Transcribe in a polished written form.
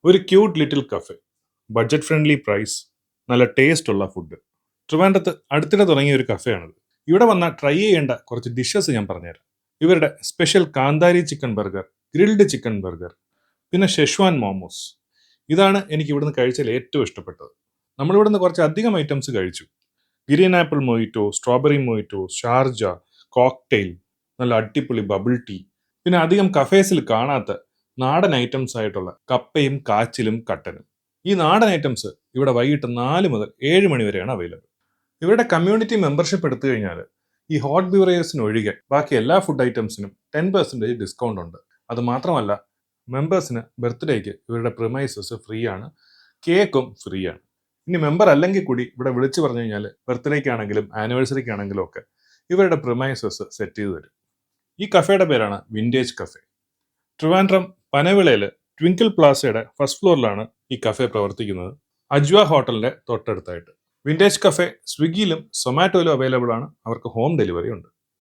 ഒരു cute little cafe, budget friendly price, നല്ല taste ഉള്ള ഫുഡ്. ട്രിവാൻഡ്രത്ത് അടുത്തിടെ തുടങ്ങിയ ഒരു കഫേയാണിത്. ഇവിടെ വന്നാൽ ട്രൈ ചെയ്യേണ്ട കുറച്ച് ഡിഷസ് ഞാൻ പറഞ്ഞുതരാം. ഇവരുടെ സ്പെഷ്യൽ കാന്താരി chicken burger, grilled chicken burger, പിന്നെ ഷെഷ്വാൻ മോമോസ്. ഇതാണ് എനിക്ക് ഇവിടുന്ന് കഴിച്ചതിൽ ഏറ്റവും ഇഷ്ടപ്പെട്ടത്. നമ്മളിവിടുന്ന് കുറച്ച് അധികം ഐറ്റംസ് കഴിച്ചു. Green apple മൊയ്റ്റോ, strawberry മൊയ്റ്റോ, Sharjah, cocktail, നല്ല അടിപൊളി ബബിൾ ടീ, പിന്നെ അധികം കഫേസിൽ കാണാത്ത നാടൻ ഐറ്റംസ് ആയിട്ടുള്ള കപ്പയും കാച്ചിലും കട്ടനും. ഈ നാടൻ ഐറ്റംസ് ഇവിടെ വൈകിട്ട് 4 മുതൽ 7 മണി വരെയാണ് അവൈലബിൾ. ഇവരുടെ കമ്മ്യൂണിറ്റി മെമ്പർഷിപ്പ് എടുത്തു കഴിഞ്ഞാൽ ഈ ഹോട്ട് ബിവറേജസിന് ഒഴികെ ബാക്കി എല്ലാ ഫുഡ് ഐറ്റംസിനും 10% ഡിസ്കൗണ്ട് ഉണ്ട്. അത് മാത്രമല്ല, മെമ്പേഴ്സിന് ബർത്ത്ഡേക്ക് ഇവരുടെ പ്രിമൈസസ് ഫ്രീ ആണ്, കേക്കും ഫ്രീ ആണ്. ഇനി മെമ്പർ അല്ലെങ്കിൽ കൂടി ഇവിടെ വിളിച്ചു പറഞ്ഞു കഴിഞ്ഞാൽ ബർത്ത്ഡേക്കാണെങ്കിലും ആനിവേഴ്സറിക്കാണെങ്കിലും ഒക്കെ ഇവരുടെ പ്രിമൈസസ് സെറ്റ് ചെയ്ത് തരും. ഈ കഫേയുടെ പേരാണ് vintage cafe. Trivandrum പനവിളയിൽ twinkle പ്ലാസയുടെ first ഫ്ലോറിലാണ് ഈ കഫേ പ്രവർത്തിക്കുന്നത്, അജ്വ ഹോട്ടലിന്റെ തൊട്ടടുത്തായിട്ട്. വിൻറ്റേജ് കഫേ സ്വിഗ്ഗിയിലും സൊമാറ്റോയിലും അവൈലബിൾ ആണ്. അവർക്ക് ഹോം ഡെലിവറി ഉണ്ട്.